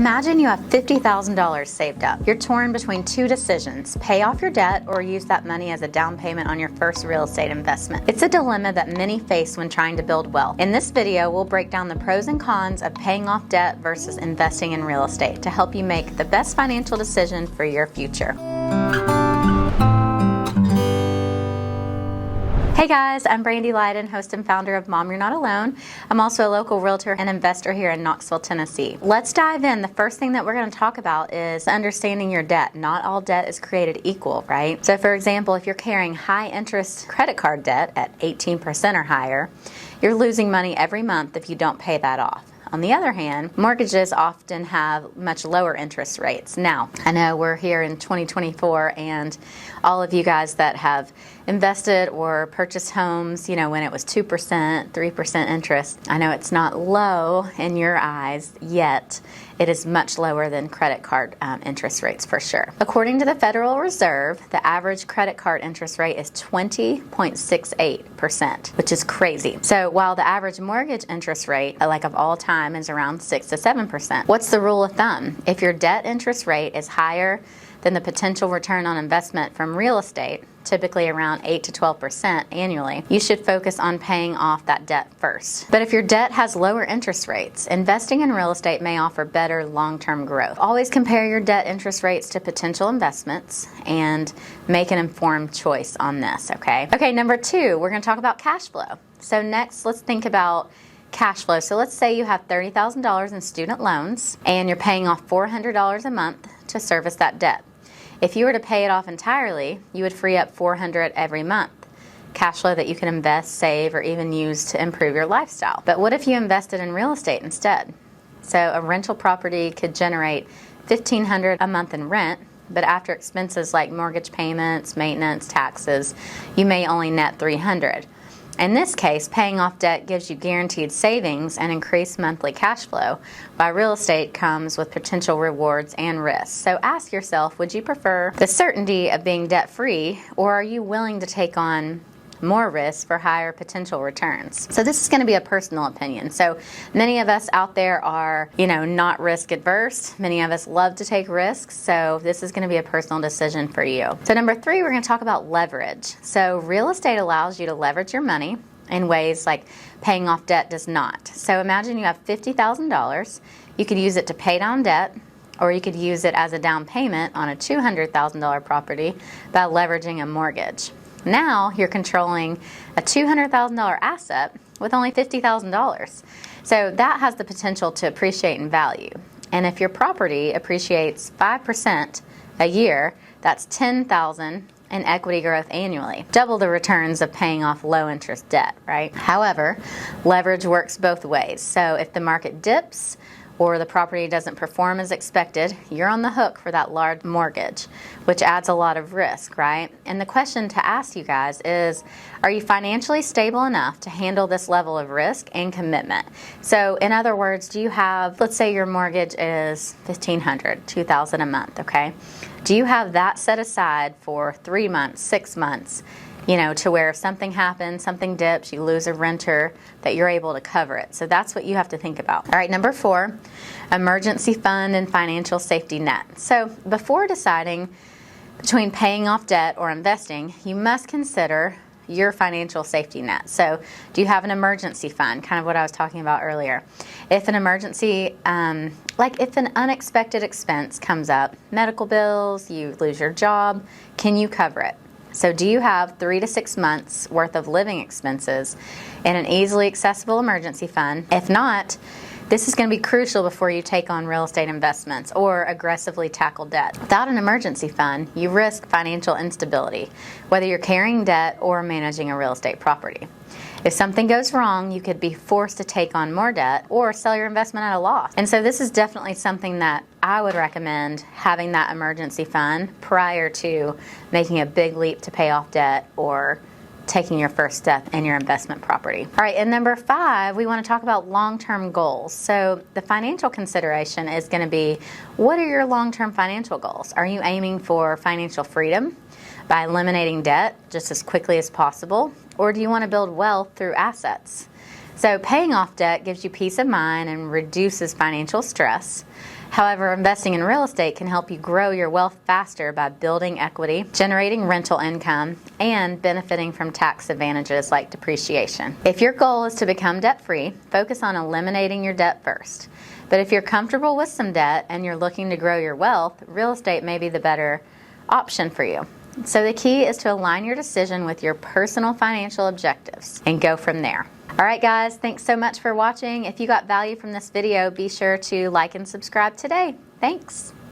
Imagine you have $50,000 saved up. You're torn between two decisions: pay off your debt or use that money as a down payment on your first real estate investment. It's a dilemma that many face when trying to build wealth. In this video, we'll break down the pros and cons of paying off debt versus investing in real estate to help you make the best financial decision for your future. Hey guys, I'm Brandy Leiden, host and founder of Mom You're Not Alone. I'm also a local realtor and investor here in Knoxville, Tennessee. Let's dive in. The first thing that we're going to talk about is understanding your debt. Not all debt is created equal, right? So for example, if you're carrying high interest credit card debt at 18% or higher, you're losing money every month if you don't pay that off. On the other hand, mortgages often have much lower interest rates. Now, I know we're here in 2024 and all of you guys that have invested or purchased homes, when it was 2%, 3% interest, I know it's not low in your eyes, yet it is much lower than credit card interest rates for sure. According to the Federal Reserve, the average credit card interest rate is 20.68%, which is crazy. So while the average mortgage interest rate, like of all time, is around 6 to 7%. What's the rule of thumb? If your debt interest rate is higher than the potential return on investment from real estate, typically around 8 to 12% annually, you should focus on paying off that debt first. But if your debt has lower interest rates, investing in real estate may offer better long-term growth. Always compare your debt interest rates to potential investments and make an informed choice on this, okay? Okay, number 2, we're gonna talk about cash flow. So next, let's think about cash flow. So let's say you have $30,000 in student loans and you're paying off $400 a month to service that debt. If you were to pay it off entirely, you would free up $400 every month, cash flow that you can invest, save, or even use to improve your lifestyle. But what if you invested in real estate instead? So a rental property could generate $1,500 a month in rent, but after expenses like mortgage payments, maintenance, taxes, you may only net $300. In this case, paying off debt gives you guaranteed savings and increased monthly cash flow, while real estate comes with potential rewards and risks. So ask yourself, would you prefer the certainty of being debt-free, or are you willing to take on more risks for higher potential returns? So this is going to be a personal opinion. So many of us out there are, not risk adverse. Many of us love to take risks. So this is going to be a personal decision for you. So number 3, we're going to talk about leverage. So real estate allows you to leverage your money in ways like paying off debt does not. So imagine you have $50,000. You could use it to pay down debt, or you could use it as a down payment on a $200,000 property by leveraging a mortgage. Now you're controlling a $200,000 asset with only $50,000. So that has the potential to appreciate in value. And if your property appreciates 5% a year, that's $10,000 in equity growth annually. Double the returns of paying off low interest debt, right? However, leverage works both ways. So if the market dips, or the property doesn't perform as expected, you're on the hook for that large mortgage, which adds a lot of risk, right? And the question to ask you guys is, are you financially stable enough to handle this level of risk and commitment? So in other words, do you have, let's say your mortgage is $1,500, $2,000 a month, okay? Do you have that set aside for 3 months, 6 months, to where if something happens, something dips, you lose a renter, that you're able to cover it? So that's what you have to think about. All right, number 4, emergency fund and financial safety net. So before deciding between paying off debt or investing, you must consider your financial safety net. So do you have an emergency fund? Kind of what I was talking about earlier. If an emergency, like if an unexpected expense comes up, medical bills, you lose your job, can you cover it? So do you have 3 to 6 months worth of living expenses in an easily accessible emergency fund? If not, this is going to be crucial before you take on real estate investments or aggressively tackle debt. Without an emergency fund, you risk financial instability, whether you're carrying debt or managing a real estate property. If something goes wrong, you could be forced to take on more debt or sell your investment at a loss. And so this is definitely something that I would recommend, having that emergency fund prior to making a big leap to pay off debt or taking your first step in your investment property. All right, and number 5, we want to talk about long-term goals. So the financial consideration is going to be, what are your long-term financial goals? Are you aiming for financial freedom by eliminating debt just as quickly as possible? Or do you want to build wealth through assets? So paying off debt gives you peace of mind and reduces financial stress. However, investing in real estate can help you grow your wealth faster by building equity, generating rental income, and benefiting from tax advantages like depreciation. If your goal is to become debt-free, focus on eliminating your debt first. But if you're comfortable with some debt and you're looking to grow your wealth, real estate may be the better option for you. So the key is to align your decision with your personal financial objectives and go from there. All right, guys, thanks so much for watching. If you got value from this video, be sure to like and subscribe today. Thanks.